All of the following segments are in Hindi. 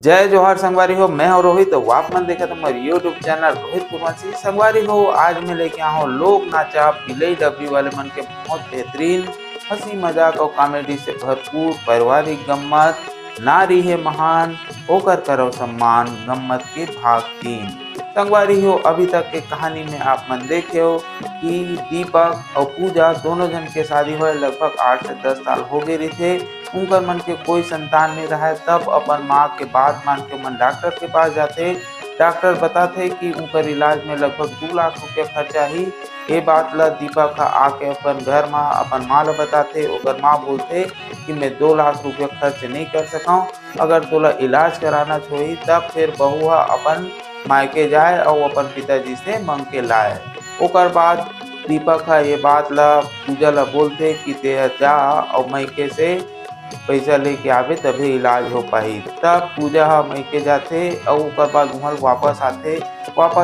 जय जोहार संगवारी हो। मैं हूँ रोहित। तो आप मन देखा तुम्हारे यूट्यूब चैनल रोहित कुमार संगवारी हो। आज मैं लेके आया हूँ लोक नाचा पिलई डबरी वाले मन के बहुत बेहतरीन हंसी मजाक और कॉमेडी से भरपूर पारिवारिक गम्मत नारी है महान होकर करो सम्मान गम्मत के भाग 3। संगवारी हो, अभी तक के कहानी में आप मन देखे हो कि दीपक और पूजा दोनों जन के शादी हुए लगभग 8 से 10 साल हो गए थे। उनकर मन के कोई संतान नहीं रहा है। तब अपन माँ के बात मान के मन डॉक्टर के पास जाते। डॉक्टर बताते कि उनकर इलाज में लगभग 2 लाख रुपया खर्चा ही। ये बात ला दीपक आके अपन घर में अपन माँ ला बताते। ओकर माँ बोलते कि मैं 2 लाख रुपया खर्च नहीं कर सका, अगर तोला इलाज कराना छोड़ी तब फिर बहू अपन मायके जाए और अपन पिताजी से मांग के लाए। ओकर बाद दीपक ये बात ला पूजा ला बोलते कि ते जा और मायके से पैसा लेके आवे तभी इलाज हो पाई। तब पूजा मायके जाते और ओकर बाद वहाँ वापस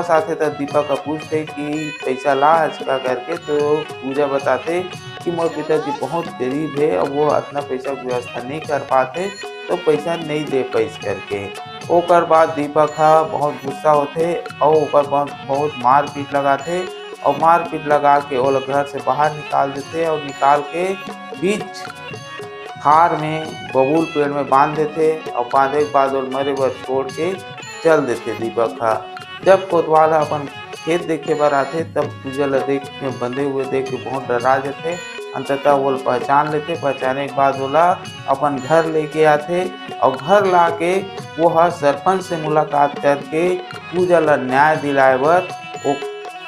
आते तो दीपक का पूछते कि पैसा ला का करके। तो पूजा बताते कि मोर पिताजी बहुत गरीब है और वो इतना पैसा की व्यवस्था नहीं कर पाते तो पैसा नहीं दे पैस करके। ओकर बाद दीपक बहुत गुस्सा होते और ओकर बहुत मार पीट लगाते और मार पीट लगा के वो लोग घर से बाहर निकाल देते और निकाल के बीच हार में बबूल पेड़ में बांध देते और बांधे के बाद और मरे बर छोड़ के चल देते। दीपक जब कोतवाल अपन खेत देखे बर आते तब पूजा ला देख के बंधे हुए देख के बहुत डरा जाते। अंततः वो पहचान लेते। पहचाने के बाद वो अपन घर लेके आते और घर ला के वो सरपंच से मुलाकात करके पूजा ला न्याय दिलाए बर वो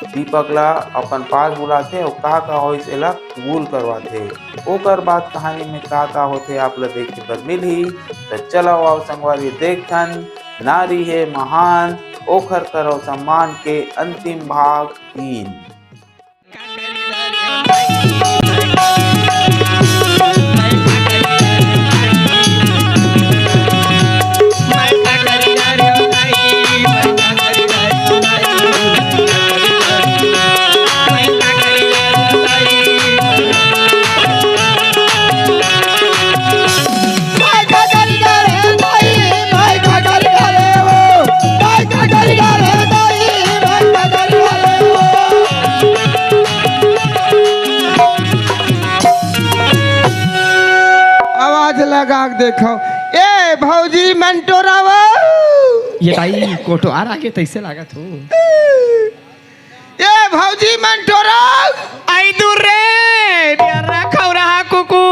दीपक ला अपन पास बुलाते और का हो इसे ला कबूल करवाते। ओकर बाद कहानी में का होते आप ला देखे बर मिली। तो चलो आओ संगवारी देखन नारी है महान ओखर करो सम्मान के अंतिम भाग 3। लगा देखो ए भौजी मंटोरावा ये ताई कोटो आ रहा के तैसे लागत हो। ए भौजी मंटोरा आई दूर रे बियारा खाव रहा कुकू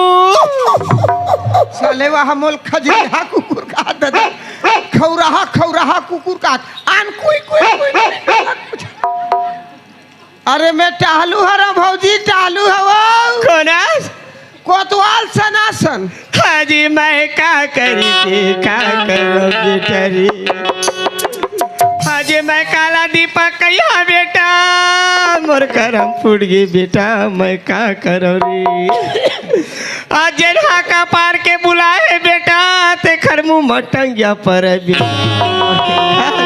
साले वह मोल खजरी हा कुकुर का दादा खौ रहा कुकुर का आन कोई अरे मैं टालू हरा भौजी टालू हवा कोनास कोतवाल सनासन हाजी मैं का करी थी का करो बेटरी हाजी मैं काला दीपक कहिया बेटा मोर करम फूट गई बेटा मैं का करो रे आज जन्हा का पार के बुलाए बेटा ते खरमू मटंगिया पर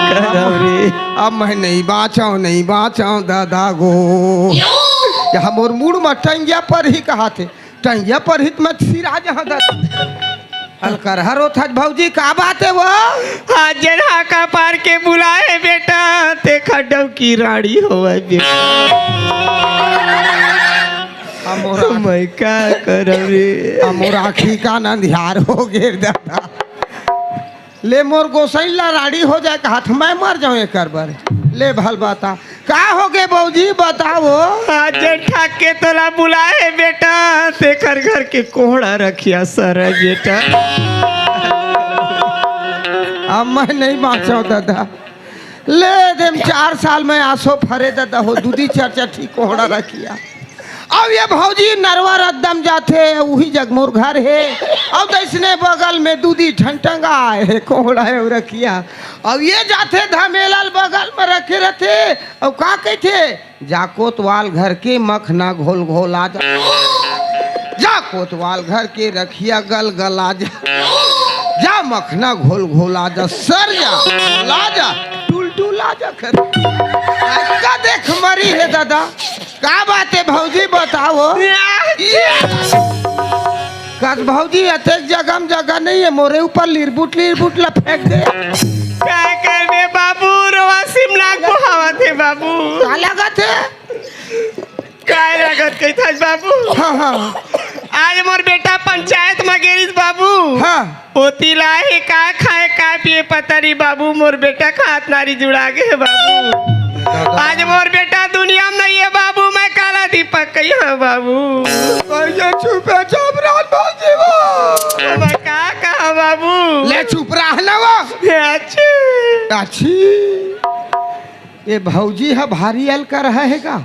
करो रे। अब मैं नहीं बाँचाऊँ दादा गो यहाँ मोर मूड में टंगिया पर ही कहा थे टंगिया पर हित मत सिरा जहाँ अलकर हरो था भौजी का बात है वो आज जन्हा का पार के बुलाए बेटा ते खड्डव की रानी हो बेटा मैं का करो रे मोर आखी का नंदियार हो गे दादा ले मोर गोसैला राड़ी हो जाए हाथ मैं मर जाऊँ एक बार ले भल बता का हो गए बौजी बताओ। आज ठाक के तोला बुलाए बेटा ते घर के कोहड़ा रखिया सर बेटा अब मैं नहीं बाँचाऊँ दादा ले देम 4 साल में आसो फरे दादा हो दूधी चर्चा ठीक कोहड़ा रखिया। अब ये भौजी नरवा रद्दम जाते वही जगमोर घर है अब इसने बगल में दूधी ठंटंगा है कोहड़ा है रखिया। अब ये जाते धमेलाल बगल में रखे रहते अब का कहते जा कोतवाल घर के मखना घोल घोल आ जा कोतवाल घर के रखिया गल गल आ जा मखना घोल घोल आ जा सर जा टूल आ जा कर देख मरी है दादा का बात है भौजी बताओ। कस भौजी अतेक जगह में जगह नहीं है, मोरे ऊपर लिरबुट ला फेंक दे। काय करबे बाबू, रोवा शिमला को हवा थे बाबू। का लागत है? काय लागत कही था बाबू? हाँ हाँ आज मोर बेटा पंचायत में गेरिस बाबू। हाँ पोती लाए का खाए का पिए पता नहीं बाबू, मोर बेटा खात नारी जुड़ा गए बाबू। आज मोर बेटा दुनिया में नहीं है बाबू, मैं काला दीपक कही हूँ बाबू। कैसे छुपे चपरान भौजी वो? मैं का कहा बाबू? ले चुप रह ना वो। अच्छी ये भौजी है भारी हल कर रहा है का?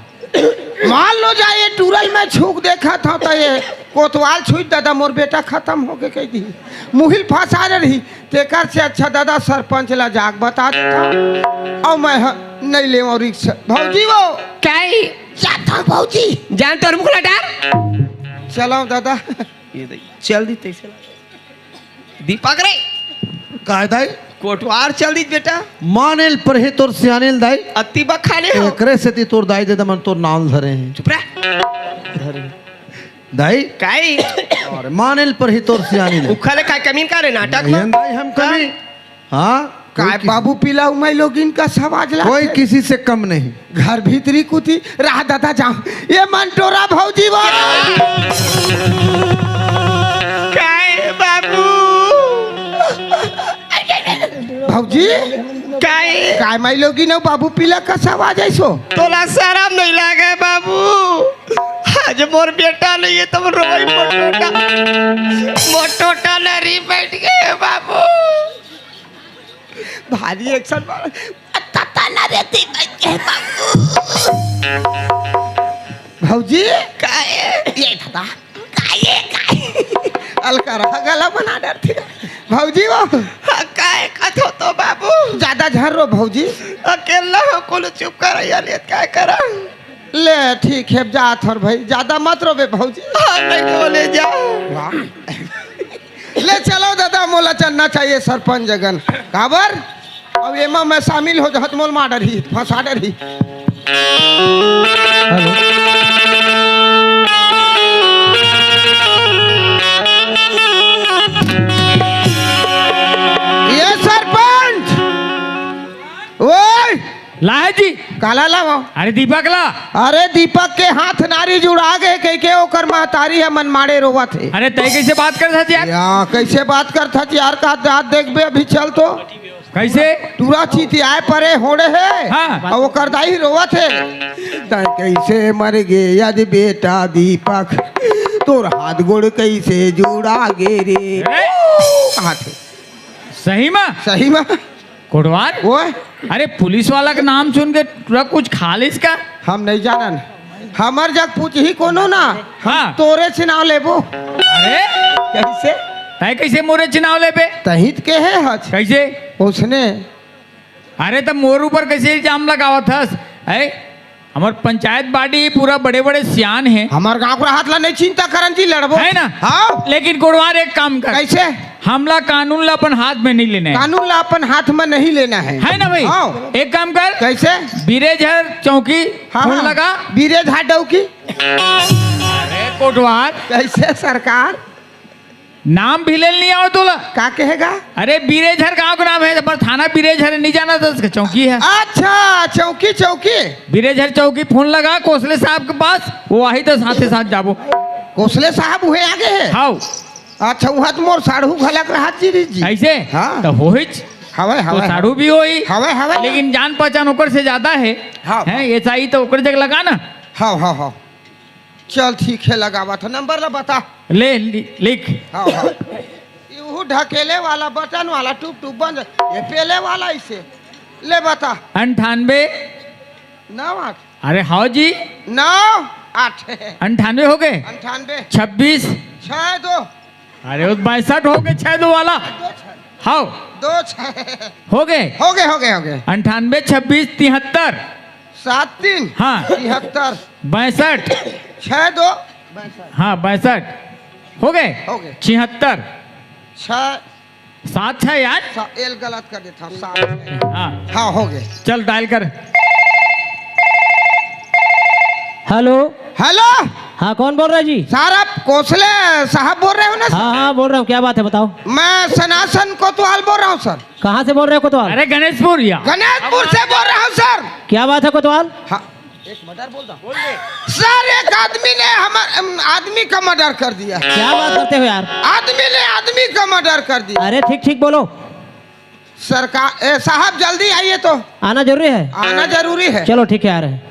मान लो जाए टूरल में छूक देखा था तो ये कोतवाल छुई दादा मोर बेटा खत्म हो गए कह दी मुहिल फंसा रही तेकर से अच्छा दादा सरपंच ला जाग बता देता और मैं नहीं ले और रिक्शा भौजी वो काय जाता भौजी जान तोर मुखला डार चलो दादा ये दे चल दी तैसे दीपक रे काय दाई कोटवार चल दी बेटा मानेल पर है तोर सियानेल दाई अति बखाने हो एकरे से ती तोर दाई दे दमन तोर नाम धरे हैं चुप रह दाई काय और मानेल पर ही तोर सियानेल उखले काय कमीन करे नाटक नहीं में दाई हम कभी हाँ काय बाबू पिला मैं लोग इनका सवाज ला कोई किसी से कम नहीं घर भीतरी कुती रहा दादा जाओ ये मंटोरा भौजी वो काय बाबू भौजी काय काय मैं लोग इन बाबू पिला का सवाज ऐसो तोला शर्म नहीं लागे बाबू आज मोर बेटा नहीं है तुम रोई मोटोटा लरी बैठ गए बाबू भारी एक्शन तता ना रहती बैठ के बाबू। भौजी काय ये दादा काय अलका रहा गला बना डरती भौजी वो काय कथो तो बाबू ज्यादा झर रो भौजी अकेला हो कुल चुप कर ले काय करा ले ठीक है जा थोर भाई ज्यादा मत रो बे भौजी नहीं बोले जा ले चलो दादा मोला चलना चाहिए सरपंच जगन काबर अब एमा मैं शामिल हो जात मोल मार रही फंसा रही ये सरपंच ओए लाए जी काला लाओ अरे दीपक ला अरे दीपक के हाथ नारी जुड़ा गए कह के ओकर महतारी है मन मारे रोवा थे अरे तय कैसे बात कर था यार या कैसे बात करता यार का हाथ देख बे अभी चल तो कैसे पूरा चीती आए परे होड़े है हाँ। और वो करदाई रोवा थे तय कैसे मर गए यद बेटा दीपक तोर हाथ गोड़ कैसे जुड़ा गे रे ए? कहाँ थे सही में सही में कोटवार वो अरे पुलिस वाला का नाम सुन के तुरा कुछ खालिस का हम नहीं जानन हमर जग पूछ ही कोनो ना हाँ तोरे चुनाव लेबो अरे कैसे तय कैसे मोरे चुनाव ले पे तहित के है हज कैसे उसने अरे तब मोर ऊपर कैसे इल्जाम लगावा था हमार पंचायत बाड़ी पूरा बड़े बड़े सियान है हमार गांव को हाथ ला नहीं चिंता करन जी लड़बो है ना हाँ लेकिन कोटवार एक काम कर कैसे हमला कानून ला अपन हाथ में नहीं लेना है कानून ला अपन हाथ में नहीं लेना है ना भाई हाँ। एक काम कर कैसे बीरेझर चौकी फोन लगा बीरे झाडव की अरे कोटवार कैसे सरकार नाम भी ले नहीं आओ तोला का कहेगा अरे बीरेझर गांव का नाम है पर थाना बीरेझर नहीं जाना था उसका चौकी है अच्छा चौकी चौकी बीरेझर चौकी फोन लगा कोसले साहब के पास वो आई तो साथ साथ जाबो कोसले साहब हुए आगे है हाउ अच्छा वहाँ तो मोर साढ़ू घलक रहा जी ऐसे हाँ। तो होइच हवे तो हवे साड़ू भी होई हवे हवे लेकिन जान पहचान ओकर से ज्यादा है हाँ। हैं ये सही तो ओकर जगह लगा ना हाँ हाँ हाँ चल ठीक है लगावा था नंबर ला बता लिख हाँ हाँ यू ढकेले वाला बटन वाला टूप टूप बंद ये पेले वाला इसे ले बता 98 9 8 अरे हाँ जी 9 8 98 हो गए 98 26 6 2 अरे उस 62 हो गए 62 वाला हाँ 2 6 हो गए हो गए 98 26 73 7 3 हाँ 73 62 6 2 हाँ 62 हो गए हो गए 76 6 7 है यार एल गलत कर देता हूँ 7 हाँ हाँ हो गए चल डायल कर हेलो। हेलो हाँ कौन बोल रहा है जी? सर आप कोसले साहब बोल रहे हो ना? हाँ हाँ बोल रहा हूँ, क्या बात है बताओ। मैं सनासन कोतवाल बोल रहा हूँ सर। कहाँ से बोल रहे हो कोतवाल? अरे गणेशपुर या गणेशपुर से बोल रहा हूँ सर। क्या बात है कोतवाल? हाँ सर एक आदमी ने आदमी का मर्डर कर दिया। क्या बात करते हो यार? आदमी ने आदमी का मर्डर कर दिया। अरे ठीक ठीक बोलो। सरकार साहब जल्दी आइए तो। आना जरूरी है? आना जरूरी है। चलो ठीक है आ रहे हैं।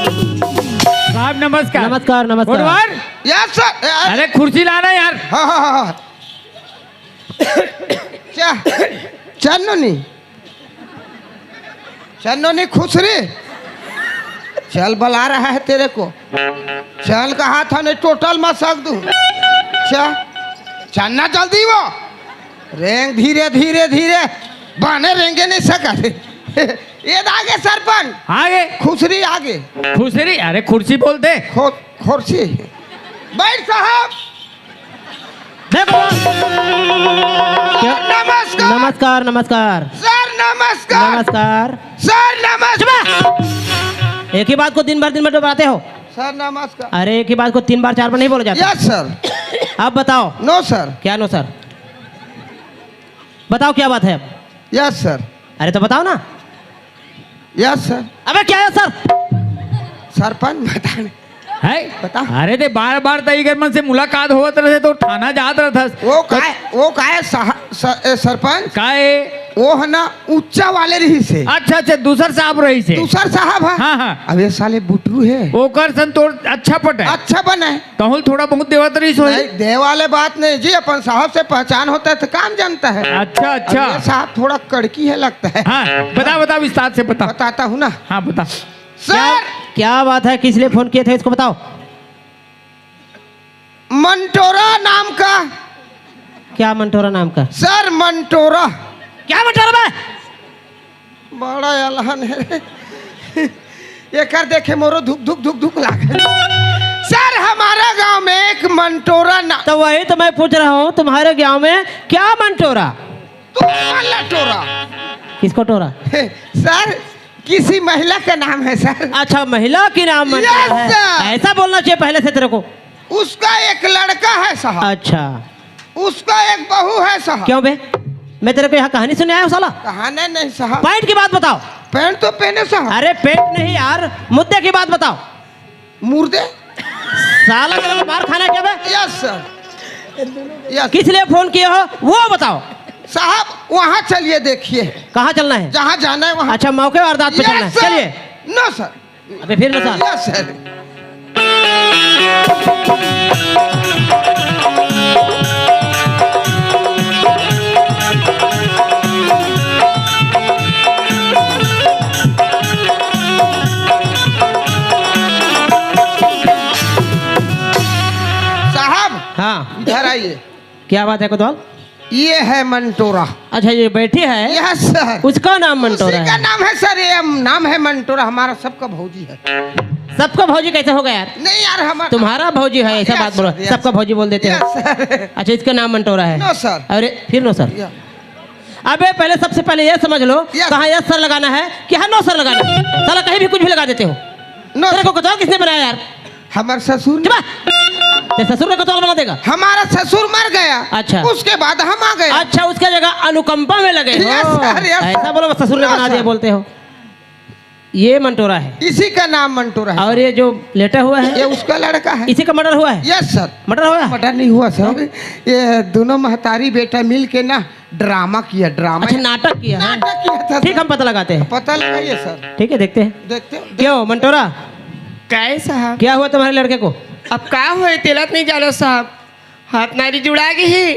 साहब नमस्कार। नमस्कार नमस्कार। Kotwal, yes sir. अरे कुर्सी लाना यार। हाँ हाँ हाँ हाँ। क्या चन्नोनी चन्नोनी खुसरी चल बुला रहा है तेरे को। चल कहा था नहीं टोटल मत सक दूं। चल चलना जल्दी वो रेंग धीरे धीरे धीरे बने रेंगे नहीं सका। ये आगे सरपंच आगे खुसरी आगे खुसरी, अरे कुर्सी बोलते। खुर्सी बैठ साहब। देखो क्या? नमस्कार नमस्कार नमस्कार सर। नमस्कार नमस्कार। सर। नमस्कार एक ही बात को दिन भर दोहराते हो। सर। नमस्कार। अरे एक ही बात को 3 बार 4 बार नहीं बोला जाता। Yes sir. अब बताओ। No sir. क्या नो सर? बताओ क्या बात है अब? Yes sir. अरे तो बताओ ना। Yes sir. अबे क्या है सर? सरपंच बताने है बता। अरे ते बार बार तईगर मन से मुलाकात होत रहे तो थाना जात रहथस। वो काय सरपंच काहे? वो है ना ऊंचा वाले रही से। अच्छा अच्छा दूसर साहब रही से। दूसर साहब है। हाँ हाँ अब ये साले बुटरू है। ओकर सन तो अच्छा पट है। अच्छा बना है। तहुल थोड़ा बहुत देवत रही सो। नहीं दे वाले बात नहीं जी। अपन साहब से पहचान होता है तो काम जानता है। अच्छा अब अच्छा ये साहब थोड़ा कड़की है लगता है। हाँ बता बता विस्तार से बता। बताता हूँ ना हाँ बता। सर। क्या बात है? किस लिए फोन किए थे इसको बताओ। मंटोरा नाम का। क्या मंटोरा नाम का? सर मंटोरा। क्या मंटोरा बे? बड़ा अलहन है। ये कर देखे मोरो धुक धुक धुक धुक लागे। सर हमारा गांव में एक मंटोरा ना। तो वही तो मैं पूछ रहा हूँ, तुम्हारे गांव में क्या मंटोरा? तू वाला टोरा। किसको टोरा? सर किसी महिला का नाम है सर। अच्छा महिला की नाम मंटोरा Yes, है। sir. ऐसा बोलना चाहिए पहले से तेरे को। उसका एक लड़का है साहब। अच्छा उसका एक बहू है साहब। क्यों बे? मैं तेरे को यहाँ कहानी सुने आया हूँ साला। कहानी नहीं साहब। पॉइंट की बात बताओ। पैंट तो पहने साहब। अरे पेट नहीं यार, मुद्दे की बात बताओ। मुर्दे। साला तेरे को मार खाना है क्या बे? Yes sir. यस किस लिए फोन किए हो वो बताओ। साहब वहाँ चलिए देखिए। कहाँ चलना है? जहाँ जाना है वहाँ। अच्छा मौके वारदात पे चलना है। Yes, sir. चलिए। No sir. अबे फिर ना सर। Yes sir. साहब हाँ इधर आइए। क्या बात है कोतवाल? ये है मंटोरा। अच्छा ये बैठी है। Yes sir. उसका नाम मंटोरा उसी का है। नाम है सर। ये नाम है मंटोरा। हमारा सबका भौजी है। सबका भौजी कैसे होगा यार? नहीं यार हमारा तुम्हारा भौजी है ऐसा Yes, बात बोलो। sir, yes. सबका भौजी बोल देते हो। Yes sir. अच्छा इसका नाम मंटोरा है। No sir. अरे फिर नो सर। या- अबे पहले सबसे पहले ये समझ लो Yes. कहाँ यस सर लगाना है कि हाँ नो सर लगाना है। साला कहीं भी कुछ भी लगा देते हो। नो तेरे को कोतवाल किसने बनाया यार? हमारे ससुर। चुप तेरे ससुर ने कोतवाल बना देगा। हमारा ससुर मर गया। अच्छा। उसके बाद हम आ गए। अच्छा उसका जगह अनुकंपा में लगे हो। Yes, sir, yes, sir. ऐसा बोलो ससुर ने No, बना दिया sir. बोलते हो। ये मंटोरा है इसी का नाम मंटोरा है। और ये जो लेटा हुआ ये है उसका लड़का है। इसी का मर्डर हुआ है। Yes sir. मर्डर हुआ है? मर्डर नहीं हुआ सर। ये दोनों महतारी बेटा मिल के ना ड्रामा किया। ड्रामा अच्छा नाटक किया है। नाटक किया था। ठीक हम पता लगाते हैं। पता लगाइए सर। ठीक है देखते हैं। देखते क्यों मंटोरा काय साहब क्या हुआ तुम्हारे लड़के को? अब का होए तेलत नहीं जानो साहब। हाथ नारी जुड़ा गई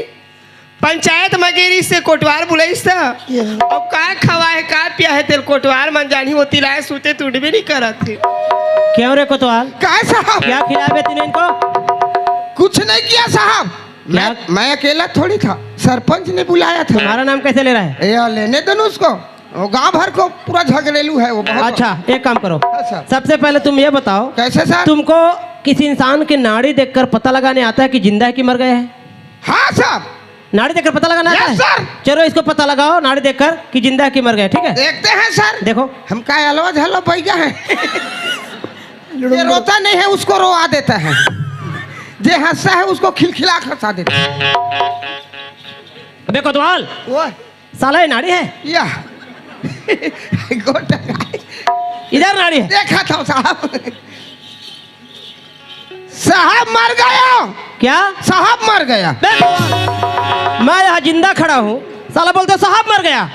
पंचायत मगेरी से कोटवार बुलाई सा। अब का खवा है का पिया है तेल कोटवार मन जानी वो तिलाए सूते टूट भी नहीं करत थे। क्यों रे कोतवाल? काय साहब। क्या खिलावे तूने इनको? कुछ नहीं किया साहब, मैं अकेला थोड़ी था, सरपंच ने बुलाया था। तुम्हारा नाम कैसे ले रहा है? ये लेने दो ना उसको, वो गांव भर को पूरा झगड़ेलू है वो बहुत। अच्छा एक काम करो, हाँ, सर। सबसे पहले तुम ये बताओ, कैसे सर? तुमको किसी इंसान की नाड़ी देखकर पता लगाने आता है कि जिंदा है कि मर गया है? हाँ साहब, नाड़ी देखकर पता लगाना आता यस, है? सर। चलो इसको पता लगाओ नाड़ी देखकर कि जिंदा है कि मर गया, ठीक है? देखते हैं सर। देखो हम का अलवा झलो बैगा है। ये रोता नहीं है उसको रोआ देता है, जे हंसता है उसको खिलखिला कर हंसा देता है। अबे कोतवाल, वो साला ये नाड़ी है? या गोटा इधर नाड़ी है। देखा था साहब, साहब मर गया। क्या? साहब मर गया। मैं यहाँ जिंदा खड़ा हूँ, साला बोलते साहब मर गया।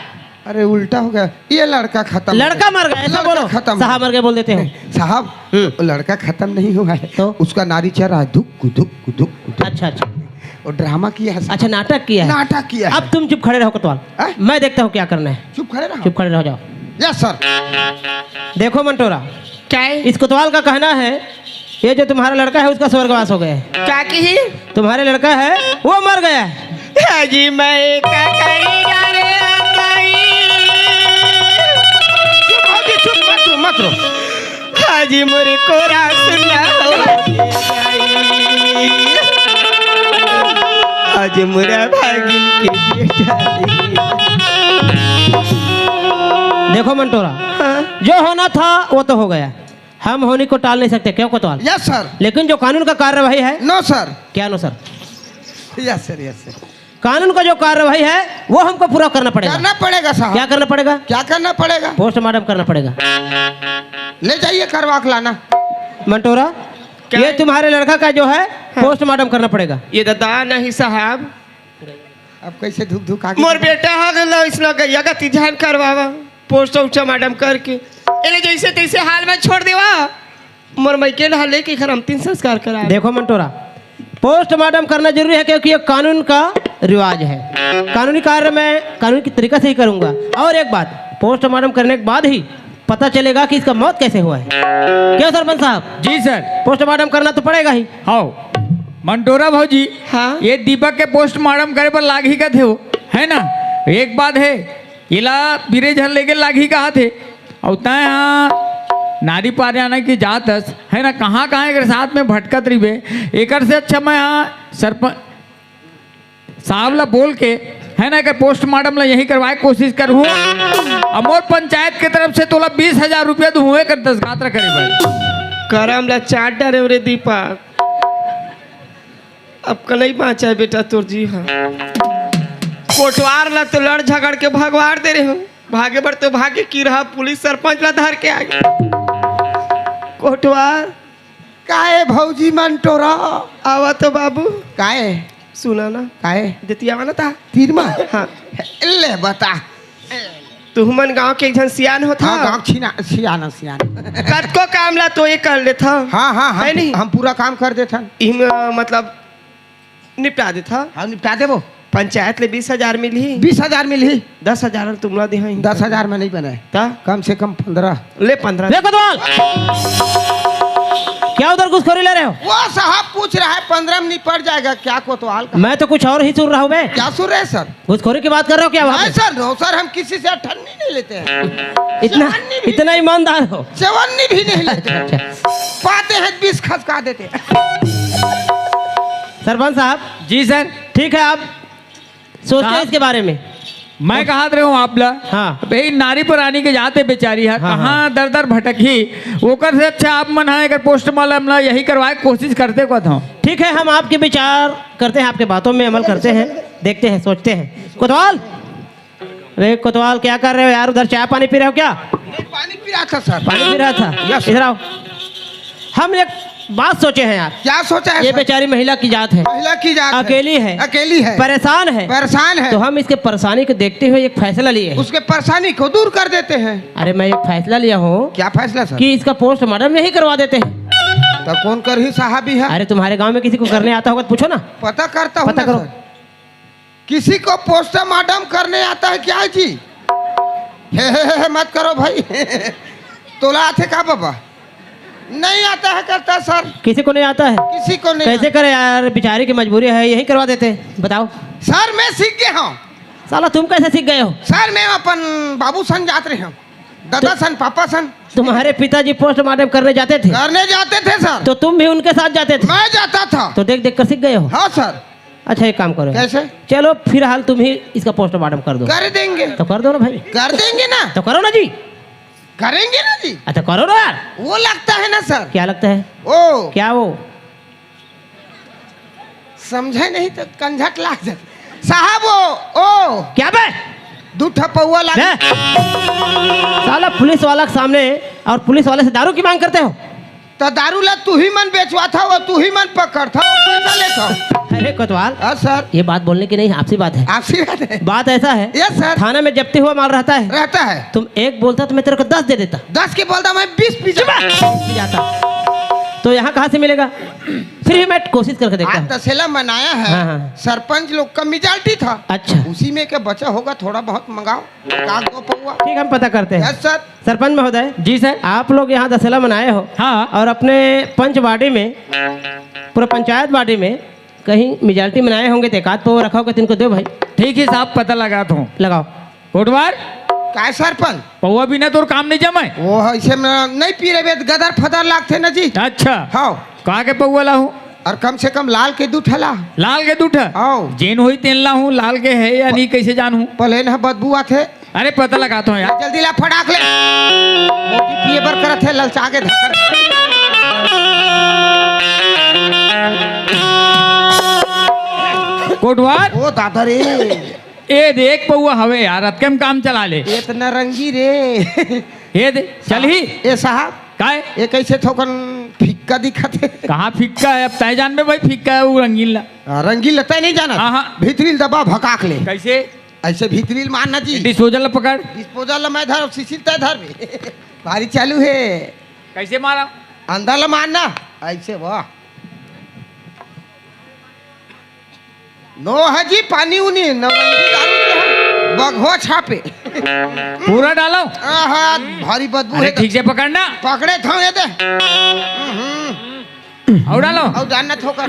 अरे उल्टा हो गया, ये लड़का खत्म, लड़का मर गया ऐसा लड़का बोलो, खत्म। साहब मर गए बोल देते हो। साहब वो लड़का खत्म नहीं हुआ है तो? उसका नारी चल रहा है, धुक धुक धुक धुक। अच्छा अच्छा और ड्रामा किया है। अच्छा, नाटक किया है। नाटक किया है। अब तुम चुप खड़े रहो कोतवाल, हैं? मैं देखता हूँ क्या करना है। चुप खड़े रहो। चुप खड़े रहो जाओ। Yes sir. देखो मंटोरा, क्या है? इस कोतवाल का कहना है ये जो तुम्हारा लड़का है उसका स्वर्गवास हो गया है। क्या की? तुम्हारे लड़का है वो मर गया है। जी मैं क्या करेगा रे अंगाई? मत रो। हाजी मोरे कोरा सुना आज मुरा भागिन के बेटा। देखो मंटोरा, जो होना था वो तो हो गया, हम होने को टाल नहीं सकते, क्यों कोतवाल? Yes sir. लेकिन जो कानून का कार्यवाही है, नो सर। क्या no sir? Yes sir, yes sir. कानून का जो कार्यवाही है वो हमको पूरा करना पड़ेगा। करना पड़ेगा साहब। क्या करना पड़ेगा? क्या करना पड़ेगा? पोस्टमार्टम करना पड़ेगा। ले जाइए करवा के लाना। मंटोरा, क्या ये है? तुम्हारे लड़का का जो है पोस्टमार्टम करना पड़ेगा। ये दादा नहीं साहब, अब कैसे धुक धुक आगे मोर बेटा हो गया इसलिए गैया का तिजहान करवावा पोस्टमार्टम करके एले जैसे तैसे हाल में छोड़ देवा मोर मैके ला लेके घर अंतिम संस्कार करा। देखो मंटोरा, पोस्टमार्टम करना जरूरी है क्योंकि ये कानून का रिवाज है। कानूनी कार्य मैं कानून की तरीका से ही करूंगा। और एक बात, पोस्टमार्टम करने के बाद ही पता चलेगा कि इसका मौत कैसे हुआ है। क्यों सरपंच साहब? जी सर। पोस्टमार्टम करना तो पड़ेगा ही। हाउ मंटोरा भाजी, हाँ? ये दीपक के पोस्टमार्टम करे पर लागी का थे वो, है ना? एक बात है, इला बीरे झर लेके लागी कहा थे और तय हाँ नारी पारियाना की जात है ना, कहाँ कहाँ एक साथ में भटकत रही बे। एकर से अच्छा मैं हाँ सरपंच साहब ला बोल के है ना, पोस्टमार्टम ला यही करवाए कोशिश करूँ। अमोर पंचायत के तरफ से तोला 20,000 रुपया तो हुए कर दस्खत करे भाई। करम ला चाट डरे रे दीपक, अब का नहीं बाँचा बेटा तोर जी। हाँ कोटवार ला तो लड़ झगड़ के भगवार दे रहे हो, भागे बढ़ तो भागे की रहा पुलिस सरपंच ला धर के आगे। कोटवार काहे भौजी मंटोरा? आवा तो बाबू, काहे सुना ना काहे देती आवा ना था। तीरमा? हाँ ले बता। तुहमन गांव के एक जन सियान हो था। हाँ गाँव सियाना सियाना। कतको काम ला तो ये कर ले था। हाँ हाँ है नहीं? हम पूरा काम कर देता। मतलब निपटा दे था। हम निपटा दे। वो पंचायत ले 20,000 मिली, 20,000 मिली। 10,000 तुमला दे हैं। 10,000 में नहीं बने, ता कम से कम 15। ले 15। देखो कोतवाल, क्या उधर घुसखोरी ले रहे हो? वो साहब पूछ रहा है 15 में निपट जाएगा क्या कोतवाल का? मैं तो कुछ और ही सुन रहा हूँ। मैं क्या सुन रहे हैं सर? घुसखोरी की बात कर रहे हो क्या? वहाँ नहीं पे? सर, नो सर, हम किसी से अठन्नी नहीं लेते हैं। इतना ईमानदार हो? चवन्नी भी नहीं लेते हैं। अच्छा। पाते हैं 20 खसका देते हैं। सरपंच साहब, जी सर। ठीक है, आप सोचते हैं साहब। इसके बारे में। मैं कहा रहे हूँ आप ला, हाँ। भाई नारी पुरानी के जाते बेचारी है, हाँ, कहाँ दर दर भटकी, ओकर से अच्छा आप मन है अगर पोस्टमार्टम ला यही करवाए कोशिश करते को था। ठीक है, हम आपके विचार करते हैं, आपके बातों में अमल करते हैं, देखते हैं, सोचते हैं। कोतवाल, अरे कोतवाल क्या कर रहे हो यार? उधर चाय पानी पी रहे हो क्या? पानी पी रहा था सर। पानी पी रहा था? यस। इधर आओ। हम एक बात सोचे हैं यार। क्या सोचा है ये सर? बेचारी महिला की जात है, महिला की जात है। अकेली है, अकेली है, परेशान है, परेशान है। तो हम इसके परेशानी को देखते हुए एक फैसला लिए हैं। उसके परेशानी को दूर कर देते हैं। अरे मैं एक फैसला लिया हूँ क्या फैसला सर? कि इसका पोस्टमार्टम यही करवा देते हैं। तो कौन कर ही साहब ही है? अरे तुम्हारे गांव में किसी को करने आता होगा तो पूछो ना। पता करता हूँ पता ना करो। सर। किसी को पोस्टमार्टम करने आता है क्या जी? हे, मत करो भाई। तोला आते का बाबा? नहीं आता है करता सर, किसी को नहीं आता है? किसी को नहीं कैसे करे यार, बेचारे की मजबूरी है, यही करवा देते। बताओ सर मैं सीख गया हूँ साला, तुम कैसे सीख गए हो? सर। मैं अपन बाबू सन जात रहे हूँ, दादा सन, पापा सन। तुम्हारे पिताजी पोस्टमार्टम करने जाते थे करने जाते थे सर, तो तुम भी उनके साथ जाते थे? मैं जाता था। तो देख देख कर सीख गए हो। हाँ सर। अच्छा एक काम करो, कैसे? चलो फिलहाल तुम ही इसका पोस्टमार्टम कर दो। कर देंगे, तो कर दो ना भाई। कर देंगे ना, तो करो ना जी। करेंगे ना जी। अच्छा करो ना यार। वो लगता है ना सर। क्या लगता है? ओ क्या वो? समझे नहीं तो कंझट लाग जाते साहब। ओ क्या बे? दूठा पौआ लाग। ले। साला पुलिस वाला के सामने और पुलिस वाले से दारू की मांग करते हो? तो दारू ला तू ही मन बेचवा था, वो तू ही मन पकड़ था, वो पैसा लेता। अरे कोतवाल, हाँ सर। ये बात बोलने की नहीं, आपसी बात है। आपसी बात है। बात ऐसा है, यस सर। थाना में जब्ती हुआ माल रहता है, रहता है। तुम एक बोलता तो मैं तेरे को 10 दे देता। 10 के बोलता मैं 20 पी जाता। तो यहाँ कहाँ से मिलेगा? फिर भी मैं कोशिश करके देखता आज हूँ। दशहरा मनाया है। हाँ, हाँ। सरपंच लोग का मिजाल्टी था। अच्छा उसी में क्या बचा होगा, थोड़ा बहुत मंगाओ, काग दो पौआ। ठीक, हम पता करते हैं। Yes sir. सरपंच महोदय जी सर। आप लोग यहाँ दशहरा मनाए हो हाँ। और अपने पंच बाड़ी में, पूरा पंचायत बाड़ी में कहीं मेजॉरिटी मनाए होंगे तो एक आध पौवा रखा होगा, तिनको दो भाई। ठीक है साहब, पता लगाता हूँ। लगाओ। कोटवार काय सरपंच? पौवा बिना तोर काम नहीं जमाए। वो ऐसे में नहीं पी रहे, गदर फदर लागते ना जी। अच्छा हाँ। कहा के पौवा ला हूँ? और कम से कम लाल के दूठला। लाल के दूठा? आओ। जेन हुई तेन ला हूँ, लाल के है या नहीं कैसे जानूँ? प्लेन है, बदबू आते। अरे पता लगाता हूँ यार। जल्दी ला फटाक ले। मोटी पिए बर करत है, ललचा के धक्कर। कोटवार ओ दादा रे, ए देख पौवा हवे यार, अतकम काम चला ले। ये तो नारंगी रे। ये दे चल ही। ए साहब, काय ये कैसे थोकन फिक्का दिखत है? कहाँ फिक्का है? अब तय जान में भाई फिक्का है वो रंगीन ला। रंगी लगता नहीं जाना। हाँ, हाँ। भीतरील दबा भकाक ले। कैसे? ऐसे भीतरील मारना जी। डिस्पोजल पकड़। डिस्पोजल मैं धर, शिशिर तय धर भी। भारी चालू है। कैसे मारा? अंदर ला मारना ऐसे। वाह, नो हजी पानी उनी नवरंगी दारू के है, बघो छापे। पूरा डालो। आहा, भारी बदबू अरे है। ठीक से पकड़ना। पकड़े था ये दे। और डालो। और जानना ठोकर।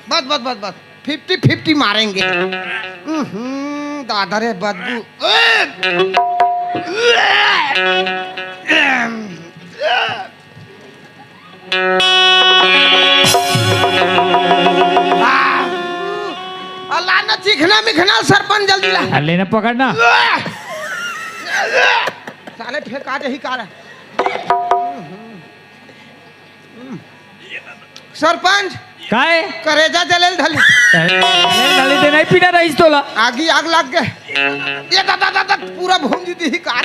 बस बस बस बस 50-50 मारेंगे। दादा रे बदबू। अल्लाह ना चिखना मिखना सरपंच जल्दी ला। लेना पकड़ना। साले फेंका दे ही कार। सरपंच काय? करेजा जलेल धली। डाली दे नहीं पीना रहीस तोला। आगी आग लग गए। ये दादा दादा पूरा भून दी ही कार।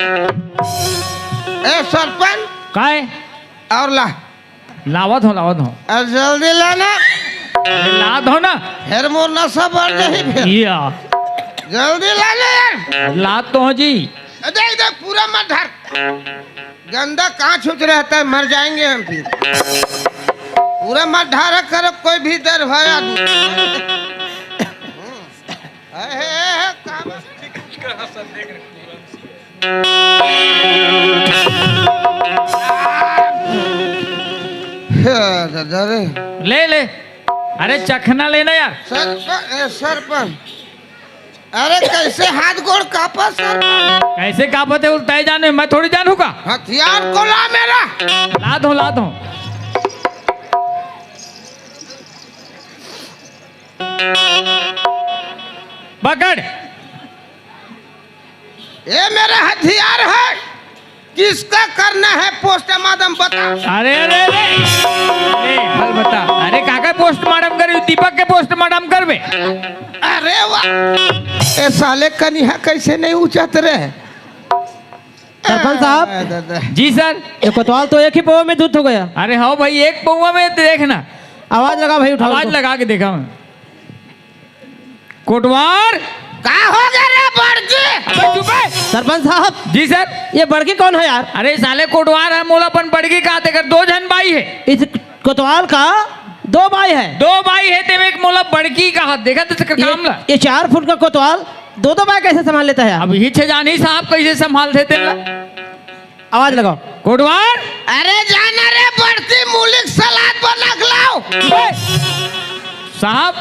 ए सरपंच काय? और ला। लावत हो लावत हो। और जल्दी लाना। लाद हो ना। फिर मोर नशा बढ़ रही फिर। या जल्दी लाना यार। लाद तो हो जी। देख देख पूरा मत धर। गंदा कहाँ छुच रहता है, मर जाएंगे हम फिर। पूरा मत ढारा करो, कोई भीतर भया। ले ले। अरे चखना लेना यार। सरपंच अरे कैसे हाथ गोड़ कापा सरपंच? कैसे कापते हो तय जाने, मैं थोड़ी जानू का। हथियार को ला मेरा। लाद हो लाद हो। पकड़। ये मेरा हथियार है, किसका करना है पोस्टमार्टम बता। अरे अरे अरे ले हल बता। अरे काका पोस्टमार्टम करे, दीपक के पोस्टमार्टम करबे। अरे वाह, ए साले कन्या कैसे नहीं उचत रहे। सरपंच साहब। जी सर। ये कोतवाल तो एक ही पौवा में दूध हो गया। अरे हाँ भाई, एक पौवा में देखना। आवाज लगा भाई, उठाओ आवाज उसको। लगा के देखा मैं। कोटवार का हो गया रे बड़की? अबे चुप है। सरपंच साहब, जी सर। ये बड़की कौन है यार? अरे साले कोटवार है, मोलापन बड़गी का आते कर 2 जन भाई है। इस कोतवाल का 2 भाई है। 2 भाई है ते में एक मोला बड़की का हाथ देखा तो इसका काम ला। ये 4 फुट का कोतवाल 2 भाई कैसे संभाल लेता है यार? अब ही छे जानी साहब कैसे संभाल देते ला। आवाज लगाओ कोटवार। अरे जाना रे बढ़ती मूलिक सलाद बना के लाओ। साहब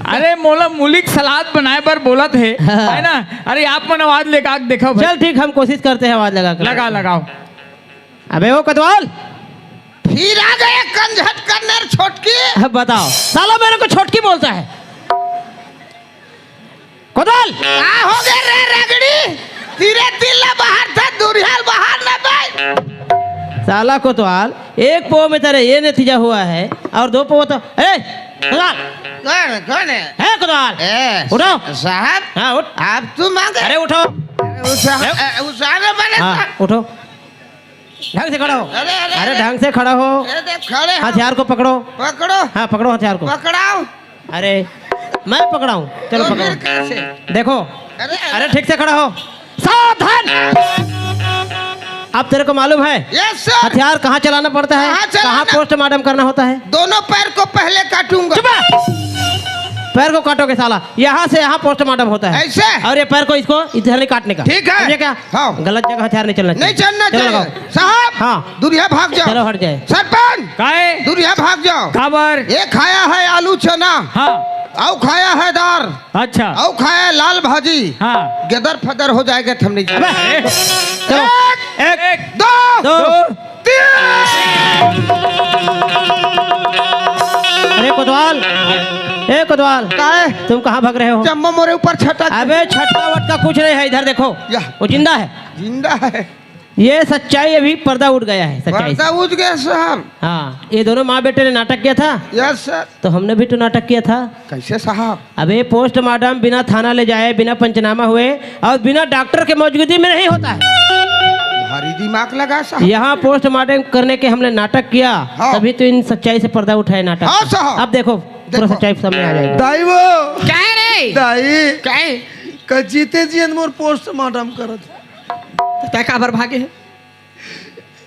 अरे मोला मूलिक सलाद बनाए पर बोला थे है ना। अरे आप मन आवाज लेकर देखो भाई। चल ठीक, हम कोशिश करते हैं आवाज लगा कर। लगाओ। अबे वो कोतवाल, फिर आ गए कंझट करने छोटकी। अब बताओ साला मेरे को छोटकी बोलता है। कोतवाल क्या हो गए रे रगड़ी? तेरे दिल बाहर था, दुरियाल बाहर न भाई। साला कोतवाल, एक पो में तेरे ये नतीजा हुआ है और दो पो तो कोतवाल कौन है? है कोतवाल, उठो साहब। हाँ उठ। आप तू मांगे? अरे उठो, उसाने बने। हाँ उठो, ढंग से खड़ा हो। अरे ढंग से खड़ा हो, खड़े हो। हथियार को पकड़ो। पकड़ो। हाँ पकड़ो हथियार को। पकड़ाओ। अरे मैं पकड़ाऊं? चलो तो फिर पकड़ो। कैसे? देखो अरे ठीक से खड़ा हो, सावधान। अब तेरे को मालूम है यस सर। हथियार कहाँ चलाना पड़ता है, कहाँ चलाना? कहाँ पोस्टमार्टम करना होता है? दोनों पैर को पहले काटूंगा। पैर को काटोगे साला, यहाँ से यहाँ पोस्टमार्टम होता है ऐसे? और ये पैर को इसको इधर नहीं काटने का। ठीक है। समझे क्या? हाँ। गलत जगह हथियार नहीं चलना नहीं चलना चलो चाहिए लगाओ। साहब। हाँ। दुरिया भाग जाओ। चलो हट जाए। सरपंच काहे दुरिया भाग जाओ। खबर। ये खाया है आलू चना, हाँ औ खाया है दाल, अच्छा औ खाया है लाल भाजी। हाँ। गदर फदर हो जाएगा थमनी। चलो एक दो दो। अरे कोतवाल, ए कोतवाल, काहे? तुम कहाँ भाग रहे हो? जम्बो मोरे ऊपर छटक। अबे छटका वटका कुछ नहीं है, इधर देखो या। वो जिंदा है। जिंदा है। ये सच्चाई, अभी पर्दा उठ गया है सच्चाई से। पर्दा उठ गया साहब। हाँ, ये दोनों माँ बेटे ने नाटक किया था, यस सर। तो हमने भी तो नाटक किया था। कैसे साहब? अबे पोस्टमार्टम बिना थाना ले जाए, बिना पंचनामा हुए और बिना डॉक्टर के मौजूदगी में नहीं होता है। भारी दिमाग लगा साहब। यहाँ पोस्टमार्टम करने के हमने नाटक किया, हाँ। तभी तो इन सच्चाई से पर्दा उठाए नाटक। हाँ साहब। अब देखो पूरा देखो। सच्चाई सामने आ जाएगी। दाई वो क्या है रे? दाई क्या है? का जीते जी मोर पोस्टमार्टम करत तय काबर भागे है?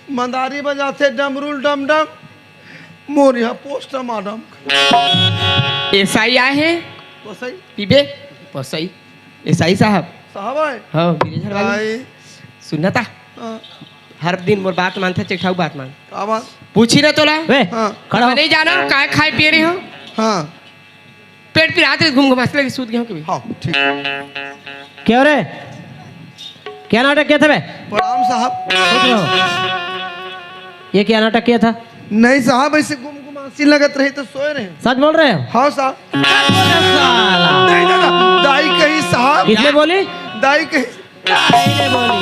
मंदारी बजाते डमरूल डम डम मोर यहाँ पोस्टमार्टम एसआई आए हैं तो सही पीबे सही। एसआई साहब। साहब है हाँ गिरिधर वाले दाई सुनना था। हाँ, हर दिन मोर बात मानता, चिठाऊ बात मान का बात पूछी ना तोला। वे हाँ खड़ा हो। नहीं जाना काय खाए पिए रही हो, हाँ पेट पिराते रहे, घूम घुमास लगे सूत गए हो कभी। हाँ ठीक क्या हो रे, क्या नाटक किया था बे? प्रणाम साहब। सोच रहो। ये क्या नाटक किया था? नहीं साहब, ऐसे गुम गुमासी लगत रही तो सोए रहे। सच बोल रहे हो? हाँ साहब। साला। नहीं दादा, दाई कही साहब, किसने बोली? दाई कही। किसने बोली?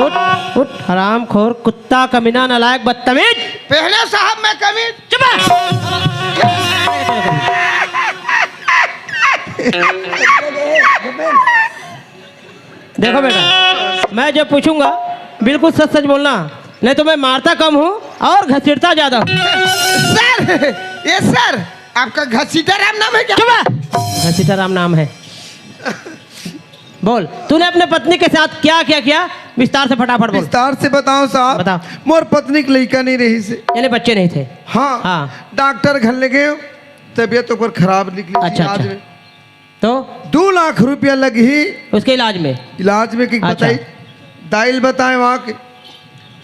उठ उठ हरामखोर, कुत्ता, कमीना, नालायक, बदतमीज। पहले साहब मैं कमी। चुप देखो बेटा, मैं जब पूछूंगा बिल्कुल सच सच बोलना, नहीं तो मैं मारता कम हूँ और घसीटता ज्यादा हूँ। सर ये सर आपका घसीटा राम नाम है क्या? घसीटा राम नाम है। बोल, तूने अपने पत्नी के साथ क्या क्या किया, विस्तार से फटाफट बोल। विस्तार से बताओ साहब। बताओ। मोर पत्नी की लड़का नहीं रही से। यानी बच्चे नहीं थे? हाँ हाँ। डॉक्टर घर ले गए, तबीयत ऊपर खराब निकली। अच्छा, इलाज अच्छा। में तो 2 लाख रुपया लगी उसके इलाज में? इलाज में। की अच्छा। बताई दाइल बताए वहाँ के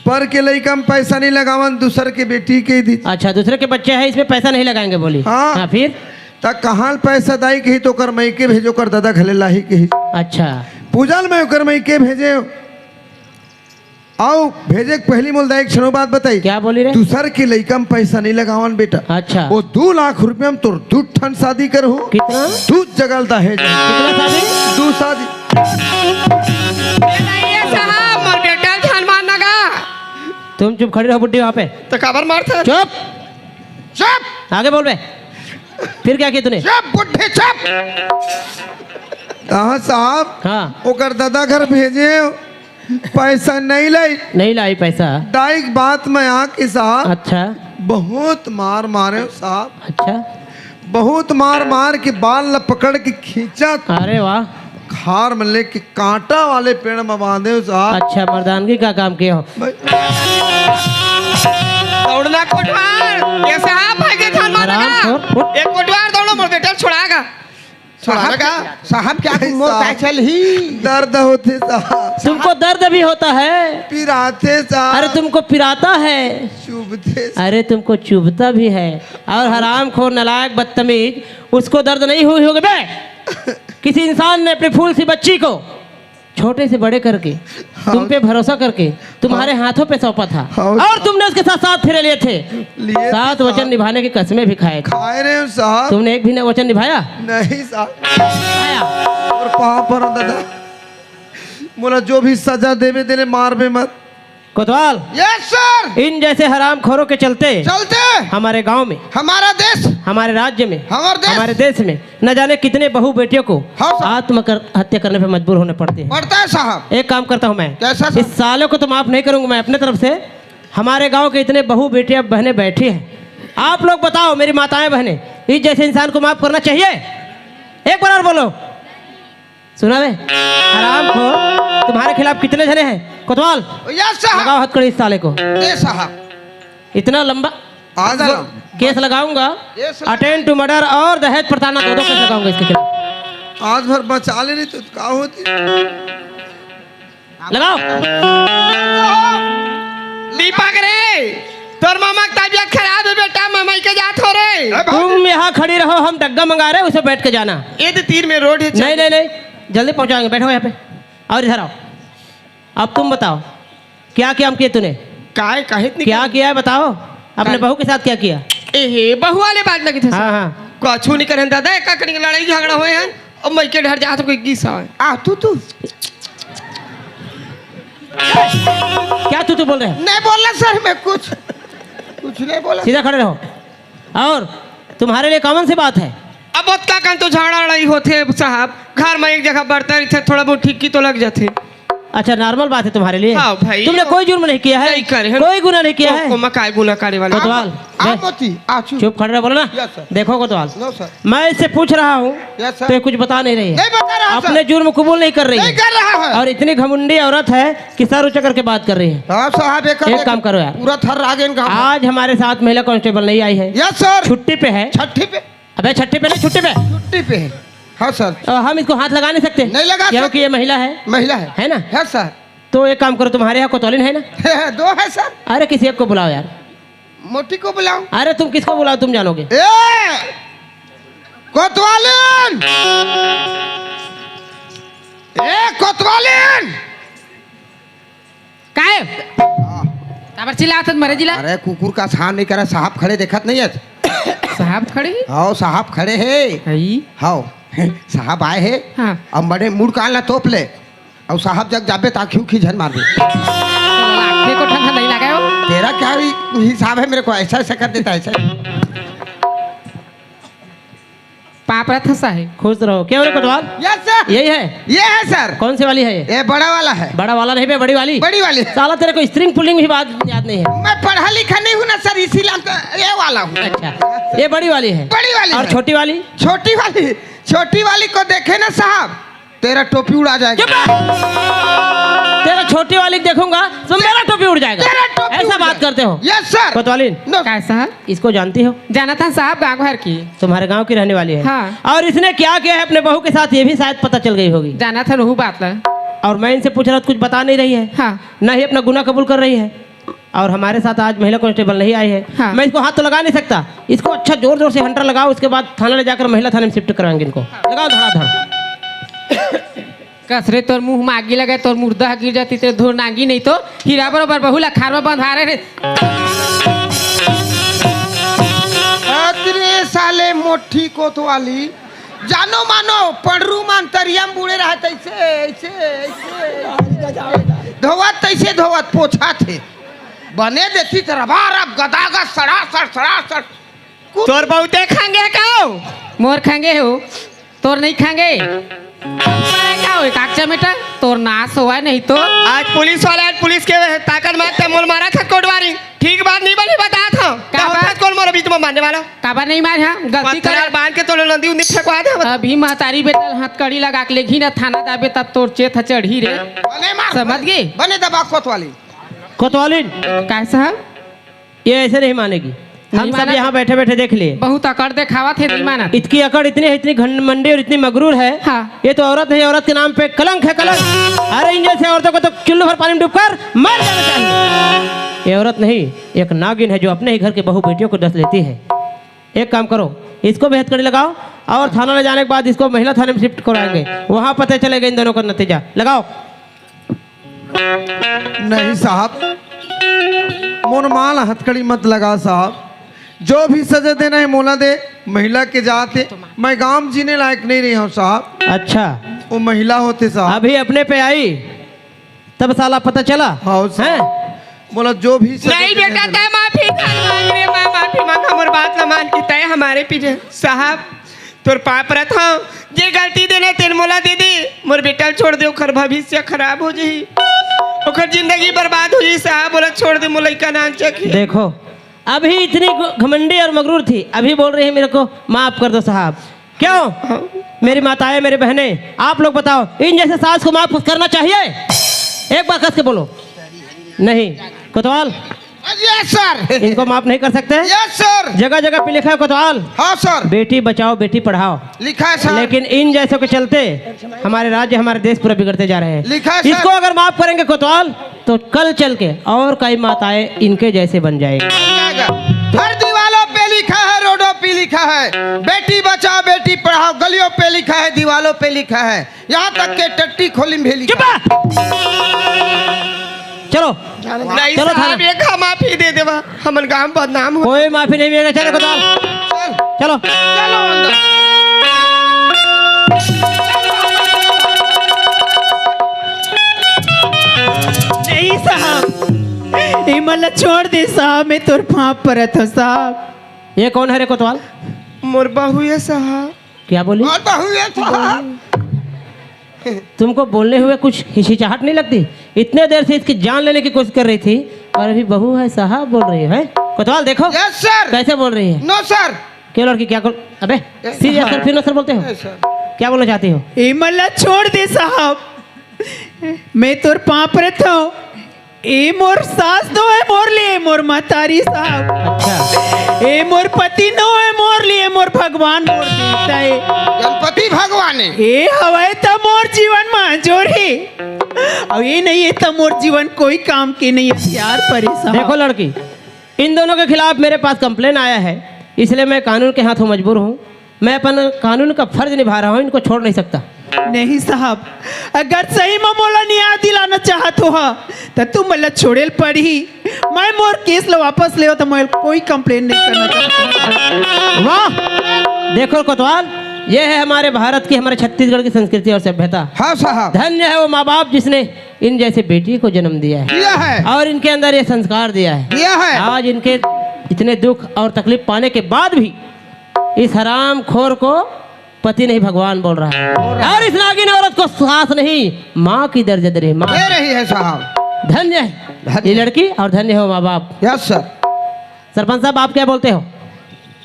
पर के लड़का में पैसा नहीं लगावन, दूसर के बेटी के दी। अच्छा, दूसरे के बच्चे हैं, इसमें पैसा नहीं लगाएंगे बोली? हाँ। फिर? तक कहाँ पैसा दाई के ही तो कर मई के भेजो, कर दादा घले लाही के ही अच्छा। पूजल में कर मई के भेजे। आओ भेजे के पहली मोल दाई एक क्षणों बात बताई। क्या बोली रे? दूसर के लड़का में पैसा नहीं लगावन बेटा। अच्छा। वो 2 लाख रुपया में तो 2 ठन शादी कर हो। कितना? 2 जगल दहेज। कितना शादी? 2 शादी। साहब मोर बेटा ध्यान मारना गा। तुम चुप खड़ी रहो बुड्ढी वहाँ पे। तो काबर मारता? चुप, चुप आगे बोल बे। फिर क्या किया तूने? चुप बुढ़े चुप। कहाँ साहब हाँ। ओकर दादा घर भेजे, पैसा नहीं लाई। नहीं लाई पैसा? दाई बात में आके साहब अच्छा बहुत मार मारे साहब, अच्छा। बहुत मार मार के बाल ल पकड़ के खींचा, अरे वाह। खार में लेके कांटा वाले पेड़ में बांधे साहब। अच्छा, मर्दानगी का काम किया हो। दौड़ना कोटवार। ये साहब भागे ध्यान मारना आराम गा। से, उठ। एक कोटवार दौड़ो मोर बेटा छोड़ागा। छुड़ाना का साहब क्या तुम मोटा चल ही दर्द होते साहब, तुमको दर्द भी होता है? पिराते साहब, अरे तुमको पिराता है? चुभते अरे तुमको चुभता भी है। और हरामखोर नालायक बदतमीज, उसको दर्द नहीं हुई होगी बे? किसी इंसान ने अपनी फूल सी बच्ची को छोटे से बड़े करके तुम पे भरोसा करके तुम्हारे हाथों पे सौंपा था, हाँ। और तुमने उसके साथ 7 फेरे लिए थे, लिए 7 वचन निभाने की कसमें भी खाए थे। खाए रहे हो साहब, तुमने एक भी न वचन निभाया? नहीं साहब, आया। और कहाँ पर हो दादा, बोला जो भी सजा देवे देने मार बे मत। कोतवाल, यस सर। इन जैसे हरामखोरों के चलते चलते हमारे गांव में, हमारा देश, हमारे राज्य में, हमारे देश में न जाने कितने बहू बेटियों को हाँ साहब। आत्महत्या करने पे मजबूर होने पड़ते हैं। पड़ता है साहब। एक काम करता हूँ मैं, कैसा साहब? इस सालों को तो माफ नहीं करूंगा मैं अपने तरफ से। हमारे गांव के इतने बहू बेटियां बहनें बैठी हैं, आप लोग बताओ मेरी माताएं बहनें, इस जैसे इंसान को माफ करना चाहिए? एक बार और बोलो। सुना वे हराम खो, तुम्हारे खिलाफ कितने जने हैं? कोतवाल, यस साहब। लगाओ हथकड़ी इस साले को। दे साहब। इतना लंबा आज केस लगाऊंगा, Yes, sir. Attempt to murder और दहेज प्रताड़ना, 2 केस लगाऊंगा इसके खिलाफ। आज भर बचा ले नहीं तो क्या होती। लगाओ। दीपक रे, तोर मामा की तबीयत खराब है बेटा, मामा के जात हो रे। तुम यहाँ खड़ी रहो, हम डग्गा मंगा रहे हैं, उसे बैठ के जाना। ये तो तीर में रोड है। नहीं नहीं नहीं, जल्दी पहुंचाएंगे, बैठो यहाँ पे। और इधर आओ, अब तुम बताओ क्या किया हम किए तूने? काहे काहे इतनी क्या किया है बताओ, अपने बहू के साथ क्या किया? एहे बहू वाले बात लगे थे। हाँ हाँ, कछु नहीं करें दादा, एक ककड़ी के लड़ाई झगड़ा हुए हैं और मैं के ढर जात कोई गीसा है। आ तू क्या तू बोल रहे हो? नहीं बोलना सर, मैं कुछ नहीं बोला। सीधा खड़े रहो। और तुम्हारे लिए कॉमन सी बात है, अब ओतना कन तो झगड़ा लड़ाई होते साहब, घर में एक जगह बर्तन थे, थोड़ा बहुत ठीक की तो लग जाते। अच्छा नॉर्मल बात है तुम्हारे लिए? हाँ भाई। तुमने कोई जुर्म नहीं किया है? नहीं करे हैं। कोई गुनाह नहीं किया है? मकाई गुना करे वाले। कोतवाल, आ बे- मोती आ चुप। चुप खड़े रहो, बोलो ना। Yes, sir. देखो कोतवाल, नो सर। मैं इससे पूछ रहा हूँ Yes, sir. तो ये कुछ बता नहीं रही है, नहीं बता रहा अपने सर। जुर्म कबूल नहीं कर रही नहीं है, कर रहा है। और इतनी घमुंडी औरत है कि सर ऊंचा करके बात कर रही है। हाँ साहब, एक काम करो यार, पूरा थर आगे इनका। आज हमारे साथ महिला कांस्टेबल नहीं आई है, यस सर। छुट्टी पे है। छठी पे, अबे छुट्टी पे नहीं, छुट्टी पे। छुट्टी पे है। हाँ सर। हम इसको हाथ लगा नहीं सकते, नहीं लगा क्योंकि सकते। ये महिला है महिला है ना? है सर। तो एक काम करो, तुम्हारे यहाँ कोतवालिन है ना? है, 2 है सर। अरे किसी एक को बुलाओ यार। मोटी को बुलाऊं? अरे तुम किसको बुलाओ, तुम जानोगे। ए कोतवालिन, ए कोतवालिन। काय काबर चिल्लात मरे जिला अरे कुकुर का साहब नहीं करा, साहब खड़े देखत नहीं है? साहब खड़े हैं? हाँ साहब खड़े है। हई हाँ साहब आए हैं। हाँ। अब बड़े मुड़ काल ना तोप ले, और साहब जग जाबे ताकि खींचन मार दे। लाखने को ठंडा नहीं लगा हो। तेरा क्या हिसाब है, मेरे को ऐसा ऐसा कर देता है ऐसा। पापड़ा थसा है। खुश रहो। क्या हो रहे कोतवाल? Yes sir. यही है? ये है सर। कौन सी वाली है ये? ये बड़ा वाला है। बड़ा वाला नहीं बे, बड़ी वाली। बड़ी वाली। साला तेरे को स्ट्रिंग पुलिंग भी बात याद नहीं है। मैं पढ़ा लिखा नहीं हूँ ना सर, इसीलिए तो ये वाला हूँ। अच्छा, ये बड़ी वाली है। बड़ी वाली और है। छोटी वाली? छोटी वाली को देखे ना साहब, तेरा टोपी उड़ा जाएगा। तेरा छोटी वाली देखूंगा तो मेरा टोपी उड़ जाएगा। तेरा टोपी ऐसा उड़ बात जाएगा। करते हो? Yes sir. कोतवालिन, नो काय साहब? इसको जानती हो? जाना था साहब, गाँव घर की। तुम्हारे गांव की रहने वाली है। हाँ। और इसने क्या किया है अपने बहू के साथ, ये भी शायद पता चल गई होगी। जाना था रोहू बात ला। और मैं इनसे पूछ रहा हूँ, कुछ बता नहीं रही है, हाँ। न ही अपना गुनाह कबूल कर रही है। और हमारे साथ आज महिला कांस्टेबल नहीं आई है। हाँ। मैं इसको हाथ तो लगा नहीं सकता, इसको अच्छा जोर जोर से हंटर लगाओ, उसके बाद थाना ले जाकर महिला थाने में शिफ्ट कराएंगे इनको। लगाओ धड़ाधड़। कसरे तोर मुंह में आगी लगे, तोर मुर्दा गिर जाती तेरे धोर नांगी, नहीं तो हीरा बरोबर बहु लखार में बंधा रहे। अरे साले मोटी कोतवाली, जानो मानो पड़रू मान तरियम बुड़े रहा तैसे ऐसे ऐसे धोवत, तैसे धोवत पोछा थे बने देती तरबार अब गदागा सड़ा सड़। तोर बहुते खाएंगे काओ? मोर खाएंगे हो, तोर नहीं खाएंगे। क्या हो कागजा बेटा, तोर नाश हुआ नहीं तो। आज पुलिस वाले, आज पुलिस के ताकत मारते मोल मारा था कोटवारी। ठीक बात नहीं बनी, बता था क्या होता है कौन मोर बीच में मारने वाला? काबर नहीं मार, हाँ गलती पत्थर कर। बांध के तो नदी उन्दी फेंकवा दे। अभी महतारी बेटा हथकड़ी लगा के लेगी ना थाना दाबे, तब तोर चेत चढ़ी रे। बने मार, समझ गए? बने दबा कोतवाली। कोतवालिन, काय साहब? ये ऐसे नहीं मानेगी। हम सब यहाँ बैठे बैठे देख लिए। बहुत अकड़ देखावा थे नहीं मानत। इतनी अकड़, इतनी इतनी घमंडी और इतनी मगरूर है। हाँ। ये तो औरत है, औरत के नाम पे कलंक है, कलंक। अरे इन जैसे औरतों को तो चुल्लू भर पानी में डूबकर मर जाना चाहिए। ये औरत नहीं, एक नागिन है जो अपने ही घर के बहू बेटियों को डस लेती है। एक काम करो, इसको भी हथकड़ी लगाओ और थाना ले जाने के बाद इसको महिला थाने में शिफ्ट कराएंगे, वहां पता चलेगा इन दोनों का नतीजा। लगाओ। नहीं साहब, मुनमाल हथकड़ी मत लगा साहब। जो भी सजा देना है मोला दे। महिला के जाते मैं गांव जीने लायक नहीं रही हूँ साहब। अच्छा, वो महिला होते साहब। अभी अपने पे आई तब साला पता चला। हाँ साहब। हैं? बोला जो भी सजा नहीं देना बेटा, है तय माफी मांग रे, मैं माफी मांग, हमार बात न मान के तय हमारे पीछे साहब तोर पाप रथ हूँ। जे गलती देने तेन मोला दे दे, मोर बेटा छोड़ दे, ओकर भविष्य खराब हो जाही, ओकर जिंदगी बर्बाद हो जाही साहब। बोला छोड़ दे, मोला का नाम चखी। देखो, अभी इतनी घमंडी और मगरूर थी, अभी बोल रही है मेरे को माफ कर दो साहब। क्यों? मेरी माताएं, मेरी बहनें, आप लोग बताओ, इन जैसे सास को माफ करना चाहिए? एक बार कस के बोलो। नहीं। कोतवाल, यस सर। इनको माफ नहीं कर सकते? Yes sir. जगह जगह पे लिखा है कोतवाल, हाँ सर, बेटी बचाओ बेटी पढ़ाओ। लिखा है सर। लेकिन इन जैसों के चलते हमारे राज्य, हमारे देश पूरा बिगड़ते जा रहे हैं। लिखा है सर। इसको अगर माफ करेंगे कोतवाल, तो कल चल के और कई माताएं इनके जैसे बन जाएंगी। हर दीवालों पे लिखा है, रोडों पे लिखा है, बेटी बचाओ बेटी पढ़ाओ। गलियों पे लिखा है, दीवालों पे लिखा है, यहाँ तक के टट्टी खोली में भी लिखा है। चलो नहीं चलो साहब, थाने। एक माफी दे देवा, हमन गांव बदनाम हो। कोई माफी नहीं मिलेगा। चलो कोतवाल, चलो। चलो अंदर। नहीं साहब, ये मला छोड़ दे साहब, मैं तोर पाप परत हूँ साहब। ये कौन है रे कोतवाल? मोर बहू है साहब। क्या बोली? और बहू है साहब। तुमको बोलने हुए कुछ हिचकिचाहट नहीं लगती? इतने देर से इसकी जान लेने की कोशिश कर रही थी और अभी बहू है साहब बोल रही है। कोतवाल देखो यस सर। कैसे बोल रही है। No sir. क्यों लड़की, क्या अबे सीरियस सर, फिर नो सर बोलते हो? क्या बोलना चाहती हो? ये मला छोड़ दे साहब, मैं तोर पाप रहता हूँ। ए मोर सास नो है मोर लिए, मोर महतारी साहब। अच्छा, ए मोर पति नो है मोर लिए, मोर भगवान मोर देवता है। गणपति भगवान है। ए हवाए त मोर जीवन में जोड़ी, और ये नहीं है त मोर जीवन कोई काम के नहीं है। प्यार परे साहब। देखो लड़की, इन दोनों के खिलाफ मेरे पास कंप्लेन आया है, इसलिए मैं कानून के हाथों मजबूर हूँ। मैं अपन कानून का फर्ज निभा रहा हूँ, इनको छोड़ नहीं सकता। नहीं साहब, अगर सही में मोला न्याय दिलाना चाहत हो तो तुम मला छोड़ेल पड़ी। मैं मोर केस लो वापस ले, तो मैं कोई कंप्लेन नहीं करना चाहता। वाह, देखो कोतवाल, ये है हमारे भारत की, हमारे छत्तीसगढ़ की संस्कृति और सभ्यता। हाँ साहब। धन्य है वो माँ बाप जिसने इन जैसे बेटी को जन्म दिया है दिया है। और इनके अंदर ये संस्कार दिया है। दिया है। आज इनके इतने दुख और तकलीफ पाने के बाद भी इस हराम खोर को पति नहीं भगवान बोल रहा है, और इस नागिन औरत को सास नहीं माँ की दर्जा दे रही, माँ दे रही है साहब। धन्य है ये लड़की और धन्य हो माँ बाप। Yes sir. सरपंच साहब, आप क्या बोलते हो?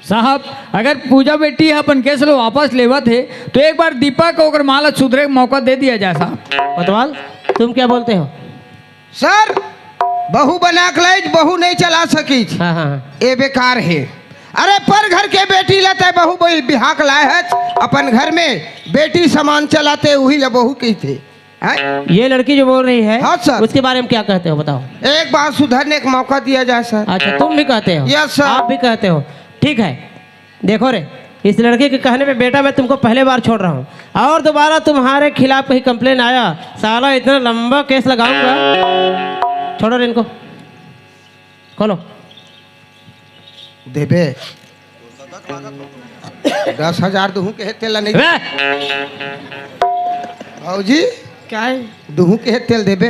साहब, अगर पूजा बेटी अपन केस लो वापस लेवत है तो एक बार दीपक को अगर माला सुधरे का मौका दे दिया जाए साहब। कोतवाल, तुम क्या बोलते हो? सर, बहू बना के बहू नहीं चला सकी, हाँ हाँ, ये बेकार है। अरे पर घर के बेटी लाते बहू बिहार के लाए है, अपन घर में बेटी समान चलाते वही ले बहू की थे। ये लड़की जो बोल रही है, हाँ सर। उसके बारे में क्या कहते हो बताओ? एक बार सुधरने का मौका दिया जाए सर। अच्छा, तुम भी कहते हो? Yes sir. आप भी कहते हो, ठीक है। देखो रे, इस लड़के के कहने पे बेटा मैं तुमको पहले बार छोड़ रहा हूँ, और दोबारा तुम्हारे खिलाफ कहीं कंप्लेन आया, साला इतना लंबा केस लगाऊंगा। छोड़ो रे इनको, खोलो। देबे 10,000 दूँ के तेल नहीं भाजी, क्या है? दूँ के तेल देबे।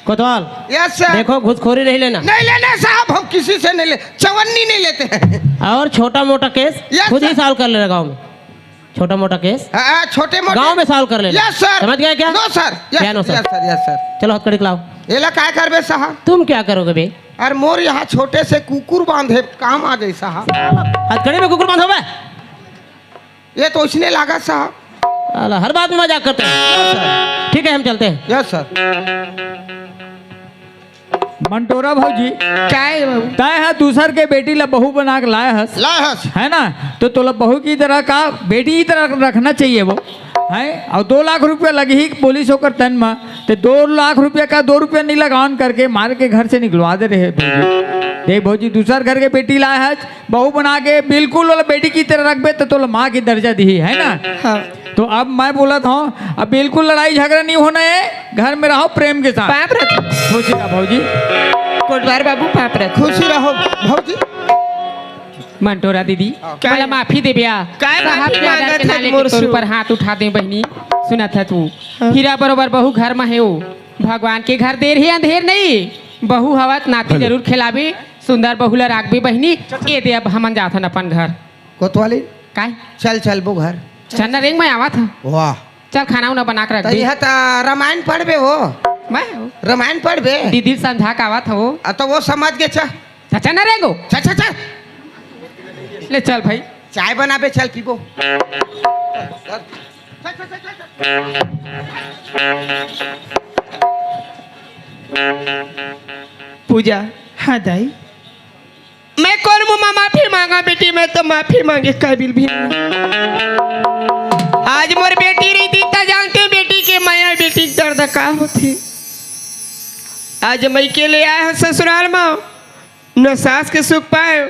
कोतवाल, यस सर। देखो, घुसखोरी नहीं लेना। नहीं लेना साहब, हम किसी से नहीं ले, चवन्नी नहीं लेते हैं। और छोटा मोटा केस Yes, खुद ही sir. सॉल्व कर लेना गाँव में। छोटा मोटा केस छोटे मोटे गाँव में सॉल्व कर लेना। Yes sir. समझ गए क्या? No sir. क्या no sir? Yes sir. Yes sir. चलो हथकड़ी खिलाओ। ये ला क्या करबे साहब? तुम क्या करोगे बे? अरे मोर यहाँ छोटे से कुकुर बांधे काम आ जाए साहब। हथकड़ी में कुकुर बांधो बे? ये तो इसने लगा साहब। साला हर बात में मजाक करते हैं। ठीक है, हम चलते हैं। Yes sir. मंटोरा भौजी क्या है बाबू? तय है दूसर के बेटी ला बहू बना के लाए हस लाए हस है ना, तो तोला बहू की तरह का बेटी की तरह रखना चाहिए वो है। और 2 लाख रुपया लगी ही पुलिस होकर तन में, तो 2 लाख रुपया का 2 रुपया नहीं लगान करके मार के घर से निकलवा दे रहे भौजी। देख भौजी दूसर घर के बेटी लाए है बहू बना के बिल्कुल वाला बेटी की तरह रखबे तो तोला माँ की दर्जा दी है ना। हाँ तो अब मैं बोला था अब बिल्कुल लड़ाई झगड़ा नहीं होना है, घर में रहो प्रेम के साथ। पाप रख खुशी का भौजी। कोटवार बाबू, पाप रख। खुशी रहो भौजी। मंटोरा दीदी क्या मला है? माफी दे बिया काय साहब माफी के आदर मांगत के है नाले मोर के तोर से? ऊपर हाथ उठा दे बहनी। सुना था तू हीरा बरोबर बहू घर में है हो, भगवान के घर देर ही अंधेर नहीं। बहू हवत नाती जरूर खिलाबे, सुंदर बहुला राखबे बहनी। ये दे अब हमन जाथन अपन घर। कोतवाली काय चल चल बो घर। चन्ना रेंग में आवा था, वाह चल खाना उना बना के रख तो दे। यह रामायण पढ़बे हो, मैं रामायण पढ़बे दीदी समझा के आवा था वो। तो वो समझ के चल चन्ना रेंगो चल चल चल ले चल भाई। चाय बनाबे चल पीबो। पूजा। हाँ दाई, मैं कौन मुँह माफी मांगा बेटी, मैं तो माफी मांगे काबिल भी नहीं। आज मोर बेटी रही थी ता जानते बेटी के माया बेटी के दर्द का होती। आज मैं के ले आया है ससुराल में, न सास के सुख पाए,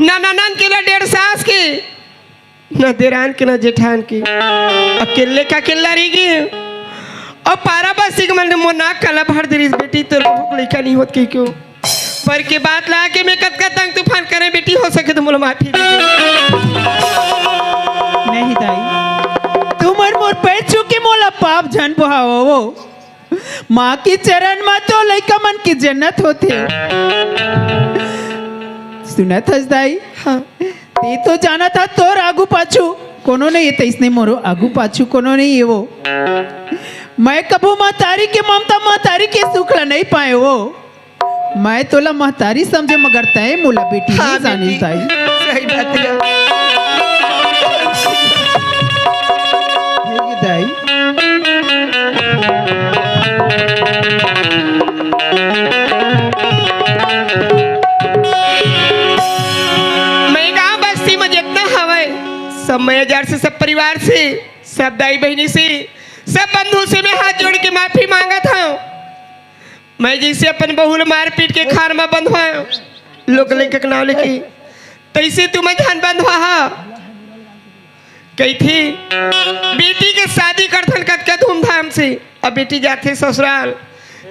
न ननन के, न 1.5 सास के, न देरान के, न जेठान के, अकेले का अकेला रही गई। और पारा बसी के मन मोर नाक काला भर दे रही बेटी, तो भूख लड़का नहीं होत के क्यों पर के बात ला के मैं कत तंग तूफान करे बेटी, हो सके तो मोला माफी दे दे। नहीं दाई, तुमर मोर पे चुकी मोला पाप जन बहाओ वो माँ की चरण में तो लइका मन की जन्नत होते। सुनत हस दाई, हाँ ते तो जाना था तोर आगू पाछू कोनो नहीं है, इसने मोरो आगू पाछू कोनो नहीं है वो। मैं कबू महतारी के ममता महतारी के सुख ला नहीं पाए वो। मैं तोला महतारी समझे मगर तय मोला बेटी हाँ, नहीं जानी बेटी। दाई। सही बात है। हे दाई मैं गाँव बस्ती में जितना हवे सब मैजार से, सब परिवार से, सब दाई बहनी से, सब बंधु से मैं हाथ जोड़ के माफी मांगा था। मैं जैसे अपन बहुल मार पीट के खार में बंधवाया लोग लेके नाव लेके, तैसे तू मैं ध्यान बंधवा कही थी बेटी के शादी करथन कतका धूमधाम से। अब बेटी जाते ससुराल,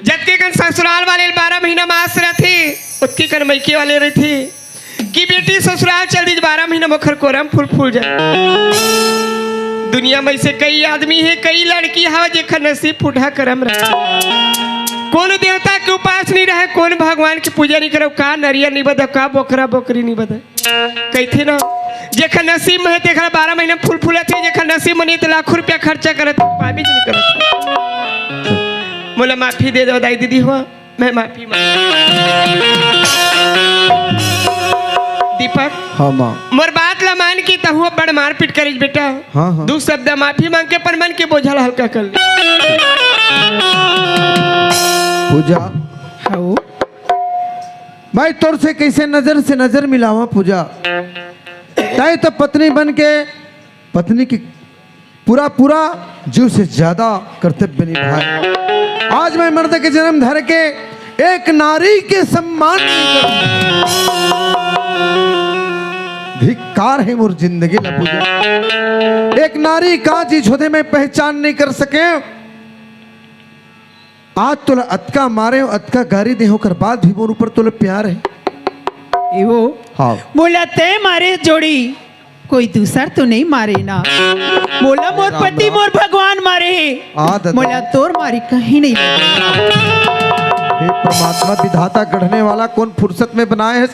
जबकि कन ससुराल वाले 12 महीना मास रहते, उतकी कन मैके वाले रहते कि बेटी ससुराल चल दी 12 महीना मुखर कोरम फूल फूल जाए। दुनिया में से कई आदमी है, कई लड़की है जेखर नसीब फूटा करम रहे। कौन देवता के उपास नहीं रहे, कौन भगवान की पूजा नहीं करे, का नरियर नहीं बदा, का बोकरा बोकरी नहीं बदा। कहते ना जेखर नसीब में है तेखर 12 महीना फूल फूलत है, जेखर नसीब में नहीं तो लाखों रुपया खर्चा करत पाबी नहीं करत। मोला माफी दे दो दाई दीदी हो, मैं माफी दीपक। हाँ माँ। मोर बात ला मान की तहुआ बड़ मार पीट करी बेटा। हाँ हाँ। 2 शब्द माफी मांग के पर मन के बोझल हल्का कर ले। पूजा हाँ मैं तोर से कैसे नजर से नजर मिलावा पूजा। ताई तो पत्नी बन के पत्नी की पूरा पूरा जीव से ज्यादा कर्तव्य निभाए। आज मैं मर्द के जन्म धर के एक नारी के सम्मान नहीं करूं। धिक्कार है मोर जिंदगी ला पूजा। एक नारी का चीज होते मैं पहचान नहीं कर सके। आज तोला अतका मारे हो, अतका गारी दे होकर बाद भी मोर ऊपर तोला प्यार है। वो हाँ बोला तय मारे जोड़ी कोई दूसर तो नहीं मारे ना। बोला मोर पति मोर भगवान मारे आदत। है, बोला तोर मारी कहीं नहीं। हे परमात्मा विधाता गढ़ने वाला कौन फुर्सत में बनाए है।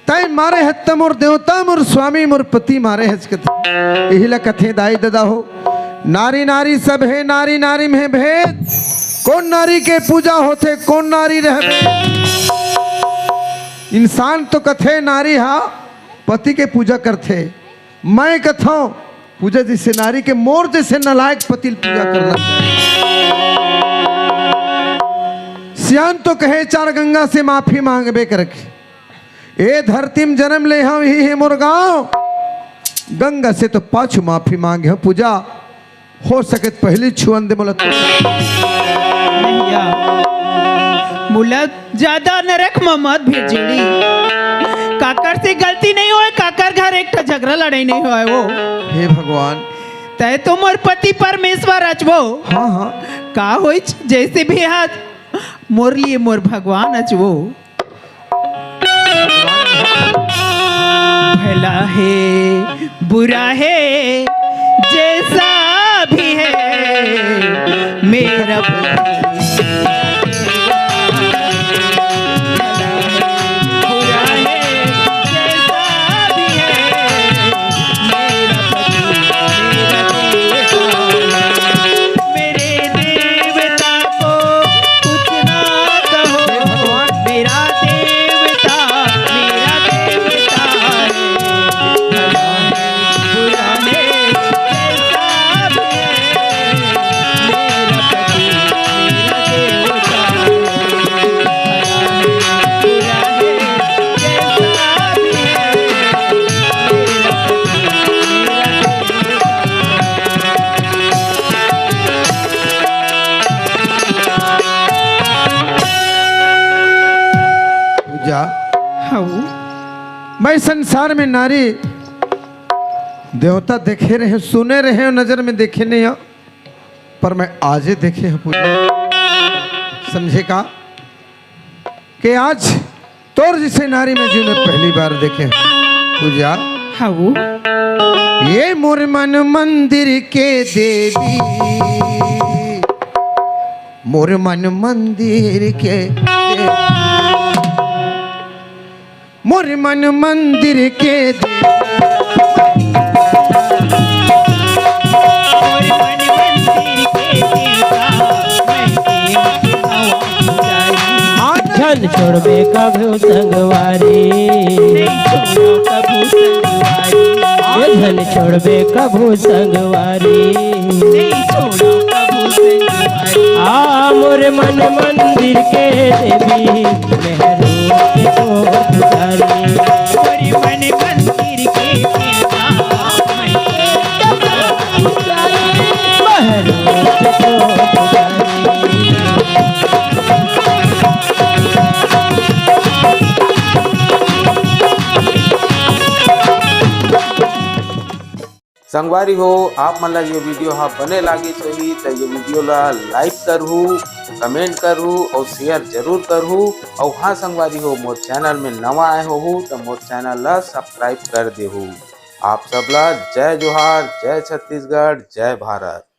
तय मारे है तम और देवता मोर स्वामी मोर पति मारे है। यही ला कथे दाई ददा हो। नारी नारी सब है, नारी नारी में भेद। कौन नारी के पूजा होते, कौन नारी रहे। इंसान तो कथे नारी हा पति के पूजा करते। मैं कथा पूजा जैसे नारी के मोर जैसे नलायक पति पूजा करना। अनजान तो कहे चार गंगा से माफी मांगबे करके, ए धरती में जन्म ले हम ही है मोर गाँव, गंगा से तो पाछू माफी मांगे हो पूजा, हो सके तो पहली छुअन दे मोला। नैया मुला ज्यादा नरक में मत भेजड़ी, काकर से गलती नहीं होए, काकर घर एक झगड़ा लड़ाई नहीं होए वो। हे भगवान तय तो मोर पति परमेश्वर अचबो। हाँ हाँ का होई जैसे भी हाथ मोर लिए मोर भगवान अचबो। भला है बुरा है जैसा भी है मेरा मैं संसार में नारी देवता देखे रहे, सुने रहे हो, नजर में देखे नहीं हो, पर मैं आज ही देखे हैं पूजा। समझे का कि आज तोर जिसे नारी में जीने पहली बार देखे पूजा। हाउ ये मोर मन मंदिर के देवी, मोर मन मंदिर के देवी, मोर मन मंदिर के झन छोड़बे कभू संगवारी, झन छोड़बे कभू संगवारी, आ मोर मन मंदिर के देवी मेहरू के तो पुजारी, मोर मन मंदिर के मेहरू के तो पुजारी। संगवारी हो आप मन ला ये वीडियो हाँ बने लागी सही तो ये वीडियो ला लाइक करहू, कमेंट करहू और शेयर जरूर करहू। और हाँ संगवारी हो मोर चैनल में नवा आए हो तो मोर चैनल ला सब्सक्राइब कर देहू। आप सब ला जय जोहार, जय छत्तीसगढ़, जय भारत।